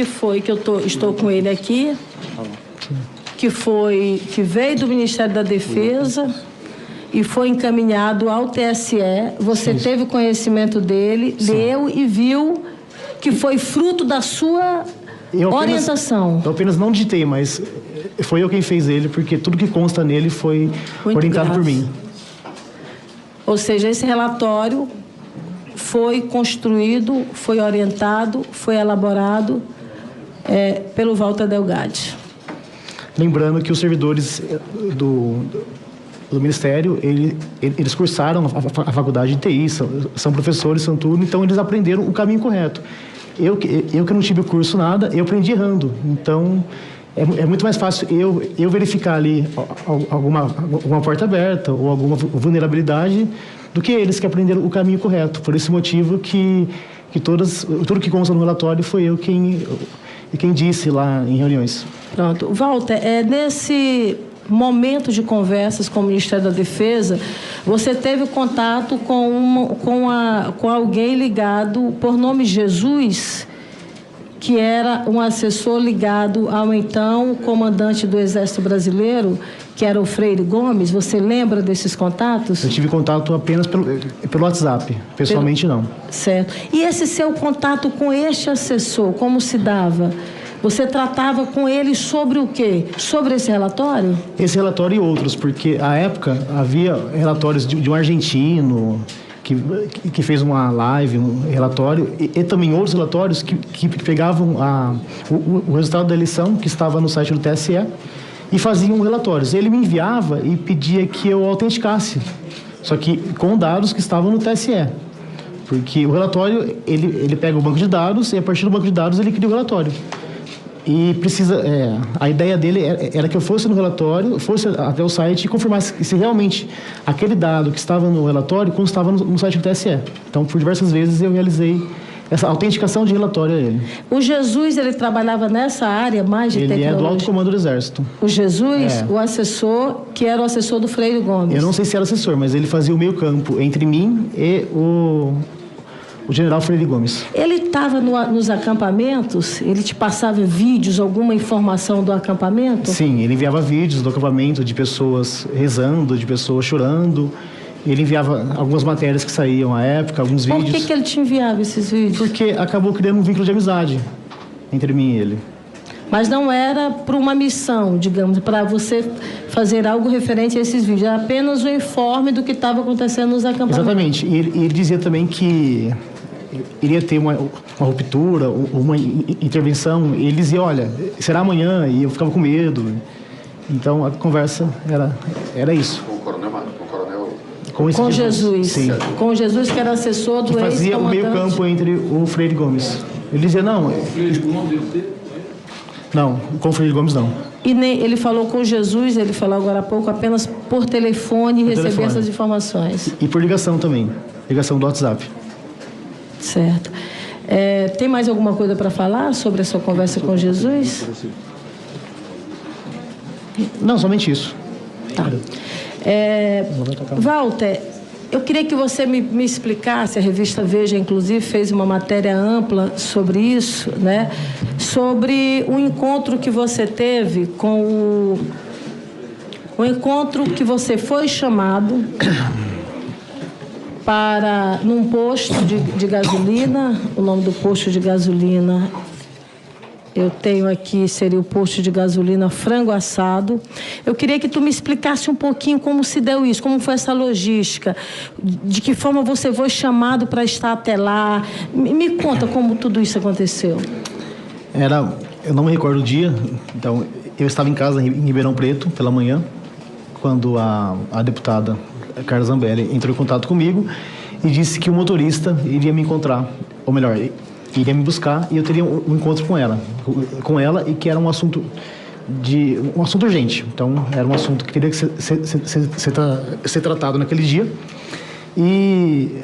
que estou com ele aqui, que veio do Ministério da Defesa e foi encaminhado ao TSE. Você teve conhecimento dele, leu e viu que foi fruto da sua orientação. Eu apenas não digitei, mas foi eu quem fez ele, porque tudo que consta nele foi orientado por mim. Ou seja, esse relatório foi construído, foi orientado, foi elaborado pelo Walter Delgatti. Lembrando que os servidores do Ministério, eles cursaram a faculdade de TI, são professores, são tudo, então eles aprenderam o caminho correto. Eu que não tive o curso nada, eu aprendi errando. Então, é muito mais fácil eu verificar ali alguma porta aberta ou alguma vulnerabilidade do que eles que aprenderam o caminho correto. Por esse motivo que tudo que consta no relatório foi eu quem disse lá em reuniões. Pronto. Walter, nesse momento de conversas com o Ministério da Defesa, você teve contato com alguém ligado por nome Jesus, que era um assessor ligado ao então comandante do Exército Brasileiro, que era o Freire Gomes. Você lembra desses contatos? Eu tive contato apenas pelo WhatsApp, pessoalmente não. Certo. E esse seu contato com este assessor, como se dava? Você tratava com ele sobre o quê? Sobre esse relatório? Esse relatório e outros, porque à época havia relatórios de um argentino que fez uma live, um relatório, e também outros relatórios que pegavam o resultado da eleição, que estava no site do TSE, e faziam relatórios. Ele me enviava e pedia que eu autenticasse, só que com dados que estavam no TSE. Porque o relatório, ele pega o banco de dados e a partir do banco de dados ele cria o relatório. E a ideia dele era que eu fosse no relatório, fosse até o site e confirmasse se realmente aquele dado que estava no relatório constava no site do TSE. Então, por diversas vezes eu realizei essa autenticação de relatório a ele. O Jesus, ele trabalhava nessa área mais de tecnologia? Ele é do Alto Comando do Exército. O Jesus, o assessor, que era o assessor do Freire Gomes? Eu não sei se era assessor, mas ele fazia o meio campo entre mim e o general Freire Gomes. Ele estava nos acampamentos? Ele te passava vídeos, alguma informação do acampamento? Sim, ele enviava vídeos do acampamento de pessoas rezando, de pessoas chorando. Ele enviava algumas matérias que saíam à época, alguns vídeos. Por que ele te enviava esses vídeos? Porque acabou criando um vínculo de amizade entre mim e ele. Mas não era para uma missão, digamos, para você fazer algo referente a esses vídeos. Era apenas um informe do que estava acontecendo nos acampamentos. Exatamente. E ele dizia também que iria ter uma ruptura, uma intervenção. E ele dizia, olha, será amanhã, e eu ficava com medo. Então a conversa era isso. Com Jesus. Sim. Com Jesus, que era assessor do ex-comandante. Fazia o meio campo entre o Freire Gomes. Ele dizia, não... Não, com o Freire Gomes não. E nem, ele falou com Jesus, ele falou agora há pouco, apenas por telefone e receber essas informações. E por ligação também, ligação do WhatsApp. Certo. Tem mais alguma coisa para falar sobre a sua conversa com Jesus? Não, somente isso. Tá. Walter, eu queria que você me explicasse, a revista Veja, inclusive, fez uma matéria ampla sobre isso, né? Sobre o encontro que você teve com o encontro que você foi chamado para num posto de gasolina. O nome do posto de gasolina eu tenho aqui, seria o posto de gasolina Frango Assado. Eu queria que tu me explicasse um pouquinho como se deu isso, como foi essa logística, de que forma você foi chamado para estar até lá. Me conta como tudo isso aconteceu. Eu não me recordo o dia, então eu estava em casa em Ribeirão Preto pela manhã, quando a deputada Carla Zambelli entrou em contato comigo e disse que o motorista iria me encontrar, ou melhor, iria me buscar e eu teria um encontro com ela e que era um assunto urgente. Então era um assunto que teria que ser tratado naquele dia. E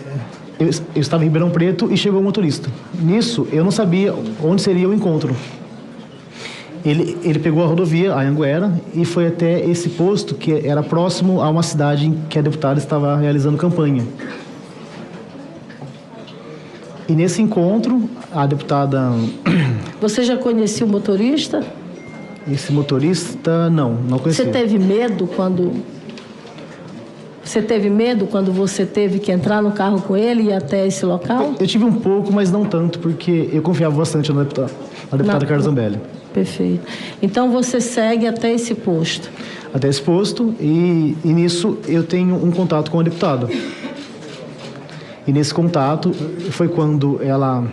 eu estava em Ribeirão Preto e chegou o motorista. Nisso eu não sabia onde seria o encontro. Ele pegou a rodovia, a Anhanguera, e foi até esse posto que era próximo a uma cidade em que a deputada estava realizando campanha. E nesse encontro, a deputada... Você já conhecia o motorista? Esse motorista, não conhecia. Você teve medo quando... Você teve medo quando você teve que entrar no carro com ele e ir até esse local? Eu tive um pouco, mas não tanto, porque eu confiava bastante na deputada Carla Zambelli. Perfeito. Então você segue até esse posto? Até esse posto, e nisso eu tenho um contato com a deputada. E nesse contato foi quando ela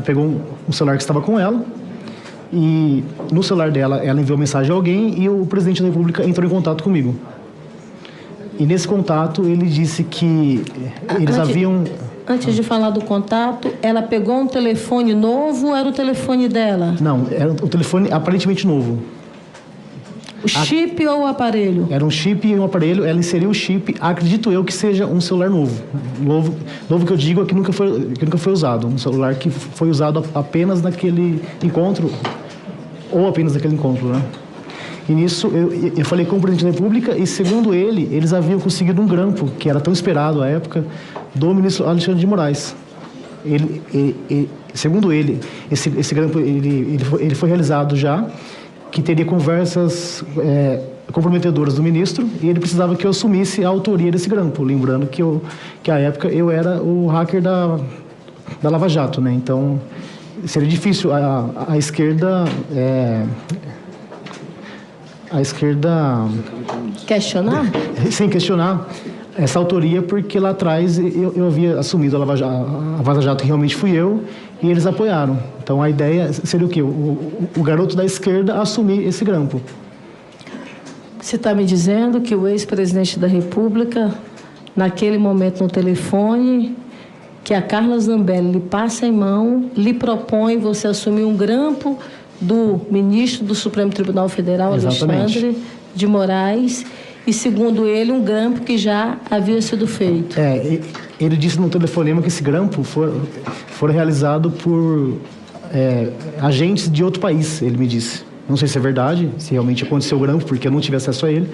pegou um celular que estava com ela, e no celular dela ela enviou mensagem a alguém e o presidente da República entrou em contato comigo. E nesse contato ele disse que eles haviam... Antes de falar do contato, ela pegou um telefone novo ou era o telefone dela? Não, era um telefone aparentemente novo. O chip ou o aparelho? Era um chip e um aparelho, ela inseriu o chip, acredito eu que seja um celular novo. Novo que eu digo é que nunca foi usado. Um celular que foi usado apenas naquele encontro, ou apenas naquele encontro, né? E nisso eu falei com o presidente da República e, segundo ele, eles haviam conseguido um grampo, que era tão esperado à época, do ministro Alexandre de Moraes. Segundo ele, esse grampo ele foi realizado já, que teria conversas comprometedoras do ministro, e ele precisava que eu assumisse a autoria desse grampo, lembrando que à época eu era o hacker da Lava Jato, né? Então seria difícil a esquerda questionar? Sem questionar essa autoria, porque lá atrás eu havia assumido a Vaza Jato, que realmente fui eu, e eles apoiaram. Então a ideia seria o quê? O garoto da esquerda assumir esse grampo. Você está me dizendo que o ex-presidente da República, naquele momento no telefone, que a Carla Zambelli lhe passa em mão, lhe propõe você assumir um grampo do ministro do Supremo Tribunal Federal, Alexandre de Moraes, e, segundo ele, um grampo que já havia sido feito. Ele disse no telefonema que esse grampo foi realizado por agentes de outro país, ele me disse. Não sei se é verdade, se realmente aconteceu o grampo, porque eu não tive acesso a ele.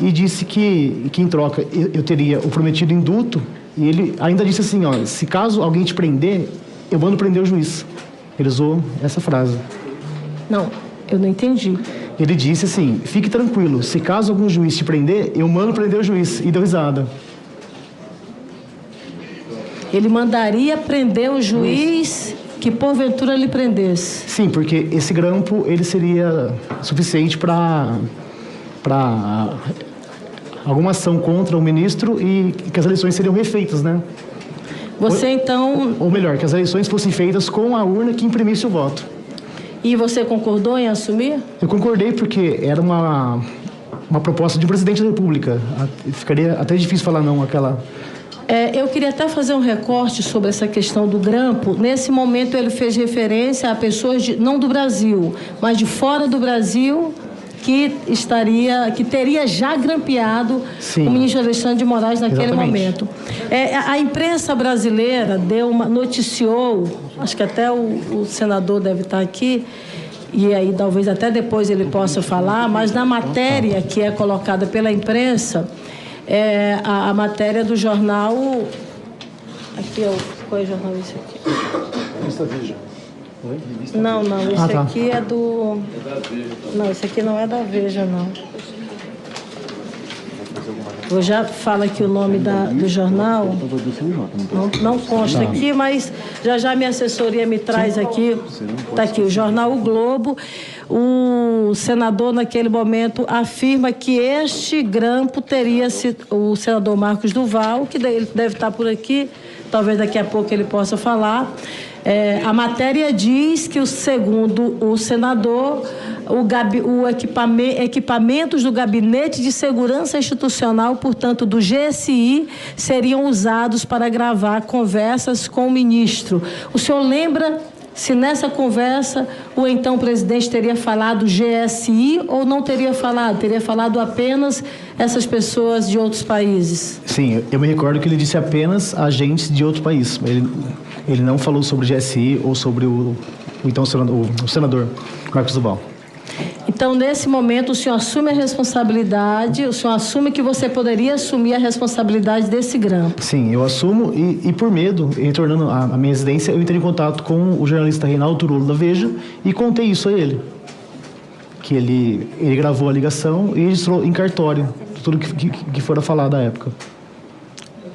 E disse que em troca, eu teria o prometido indulto, e ele ainda disse assim, ó, se caso alguém te prender, eu mando prender o juiz. Ele usou essa frase. Não, eu não entendi. Ele disse assim, fique tranquilo, se caso algum juiz te prender, eu mando prender o juiz. E deu risada. Ele mandaria prender o juiz que porventura lhe prendesse? Sim, porque esse grampo, ele seria suficiente para alguma ação contra o ministro e que as eleições seriam refeitas, né? Você então... Ou melhor, que as eleições fossem feitas com a urna que imprimisse o voto. E você concordou em assumir? Eu concordei porque era uma proposta de um presidente da República. Ficaria até difícil falar não àquela... Eu queria até fazer um recorte sobre essa questão do grampo. Nesse momento ele fez referência a pessoas não do Brasil, mas de fora do Brasil, que teria já grampeado o ministro Alexandre de Moraes naquele momento. A imprensa brasileira noticiou, acho que até o senador deve estar aqui, e aí talvez até depois ele possa falar, mas na matéria que é colocada pela imprensa, a matéria do jornal... Aqui, qual é o jornal esse aqui? Revista Veja. Não, esse aqui é do... Não, esse aqui não é da Veja, não. Eu já falo aqui o nome do jornal. Não consta aqui, mas já minha assessoria me traz aqui. Está aqui, o jornal O Globo. O senador, naquele momento, afirma que este grampo teria sido... O senador Marcos Duval, que ele deve estar por aqui, talvez daqui a pouco ele possa falar. A matéria diz que, segundo o senador, equipamentos do Gabinete de Segurança Institucional, portanto do GSI, seriam usados para gravar conversas com o ministro. O senhor lembra se nessa conversa o então presidente teria falado GSI ou não teria falado? Teria falado apenas essas pessoas de outros países? Sim, eu me recordo que ele disse apenas agentes de outro país. Ele não falou sobre GSI ou sobre o senador Marcos Duval. Então, nesse momento, o senhor assume a responsabilidade, o senhor assume que você poderia assumir a responsabilidade desse grampo. Sim, eu assumo e por medo, retornando à minha residência, eu entrei em contato com o jornalista Reinaldo Turolo da Veja e contei isso a ele. Que ele gravou a ligação e registrou em cartório tudo que fora falado à época.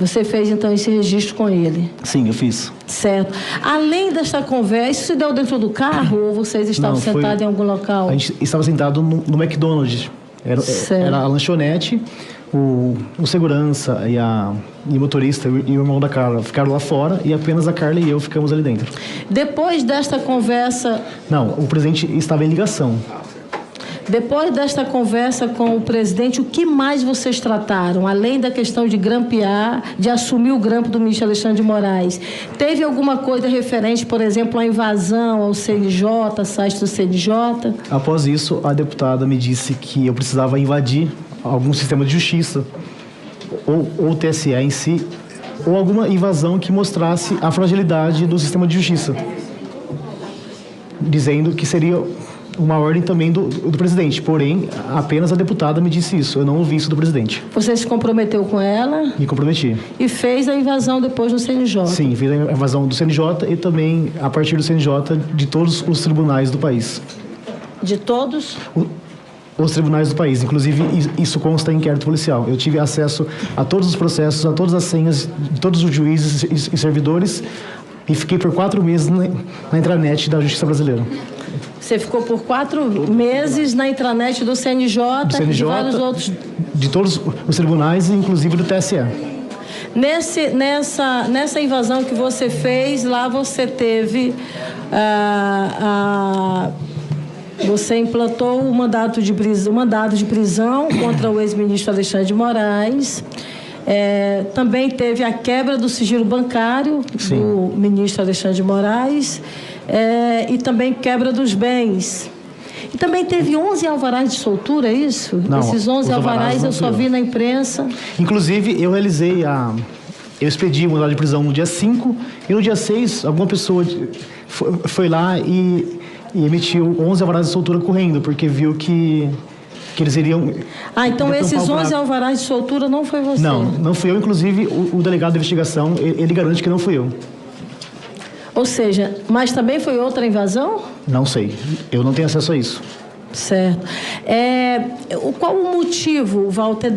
Você fez, então, esse registro com ele? Sim, eu fiz. Certo. Além desta conversa, isso se deu dentro do carro ou vocês estavam sentados em algum local? A gente estava sentado no McDonald's. Era a lanchonete, o segurança e o motorista e o irmão da Carla ficaram lá fora e apenas a Carla e eu ficamos ali dentro. Depois desta conversa... Não, o presidente estava em ligação. Depois desta conversa com o presidente, o que mais vocês trataram? Além da questão de grampear, de assumir o grampo do ministro Alexandre de Moraes. Teve alguma coisa referente, por exemplo, à invasão ao CNJ, site do CNJ? Após isso, a deputada me disse que eu precisava invadir algum sistema de justiça, ou o TSE em si, ou alguma invasão que mostrasse a fragilidade do sistema de justiça, dizendo que seria uma ordem também do presidente, porém, apenas a deputada me disse isso, eu não ouvi isso do presidente. Você se comprometeu com ela? Me comprometi. E fez a invasão depois do CNJ? Sim, fiz a invasão do CNJ e também, a partir do CNJ, de todos os tribunais do país. De todos? Os tribunais do país, inclusive isso consta em inquérito policial. Eu tive acesso a todos os processos, a todas as senhas de todos os juízes e servidores e fiquei por 4 meses na intranet da Justiça Brasileira. Você ficou por 4 meses na intranet do CNJ e de vários outros... De todos os tribunais, inclusive do TSE. Nessa invasão que você fez, lá você teve... Você implantou um mandado de prisão contra o ex-ministro Alexandre de Moraes. Também teve a quebra do sigilo bancário do ministro Alexandre de Moraes. E também quebra dos bens. E também teve 11 alvarás de soltura, é isso? Não, esses 11 alvarás eu só vi na imprensa. Inclusive, eu expedi o mandado de prisão no dia 5 e no dia 6, alguma pessoa foi lá e emitiu 11 alvarás de soltura correndo, porque viu que eles iriam... então esses 11 alvarás de soltura não foi você? Não fui eu. Inclusive, o delegado de investigação, ele garante que não fui eu. Ou seja, mas também foi outra invasão? Não sei. Eu não tenho acesso a isso. Certo. Qual o motivo, Walter,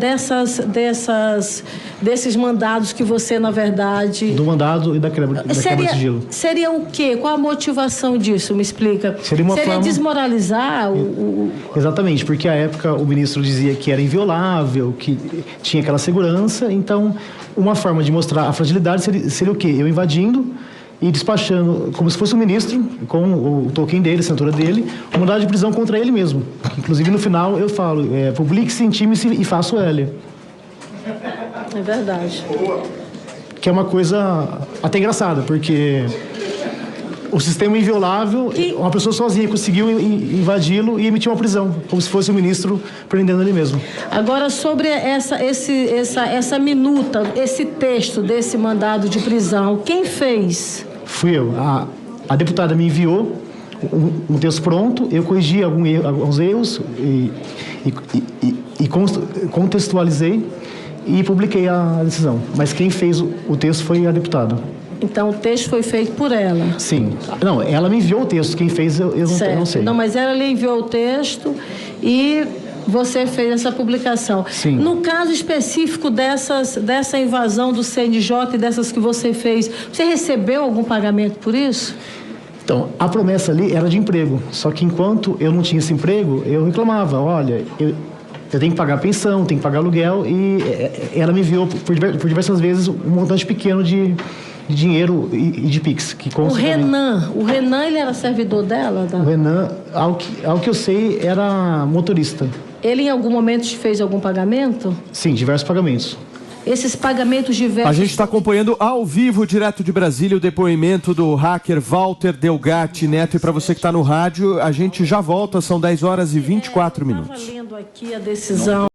desses mandados que você, na verdade... Do mandado e da quebra de sigilo. Seria o quê? Qual a motivação disso? Me explica. Seria desmoralizar o... Exatamente, porque à época o ministro dizia que era inviolável, que tinha aquela segurança. Então, uma forma de mostrar a fragilidade seria o quê? Eu invadindo e despachando, como se fosse um ministro, com o token dele, a assinatura dele, um mandado de prisão contra ele mesmo. Inclusive, no final, eu falo, publique-se, intime-se e faça o L. É verdade. Que é uma coisa até engraçada, porque o sistema inviolável, uma pessoa sozinha conseguiu invadi-lo e emitir uma prisão, como se fosse o ministro prendendo ele mesmo. Agora, sobre essa minuta, esse texto desse mandado de prisão, quem fez? Fui eu. A deputada me enviou um texto pronto, eu corrigi alguns erros e contextualizei e publiquei a decisão. Mas quem fez o texto foi a deputada. Então, o texto foi feito por ela? Sim. Não, ela me enviou o texto. Quem fez, eu não sei. Não, mas ela lhe enviou o texto e você fez essa publicação. Sim. No caso específico dessa invasão do CNJ e dessas que você fez, você recebeu algum pagamento por isso? Então, a promessa ali era de emprego. Só que enquanto eu não tinha esse emprego, eu reclamava. Olha, eu tenho que pagar pensão, tenho que pagar aluguel. E ela me enviou por diversas vezes um montante pequeno de dinheiro e de Pix. O Renan, ele era servidor dela? O Renan, ao que eu sei, era motorista. Ele em algum momento te fez algum pagamento? Sim, diversos pagamentos. Esses pagamentos diversos... A gente está acompanhando ao vivo, direto de Brasília, o depoimento do hacker Walter Delgatti Neto. E para você que está no rádio, a gente já volta, são 10 horas e 24 minutos. Estava lendo aqui a decisão...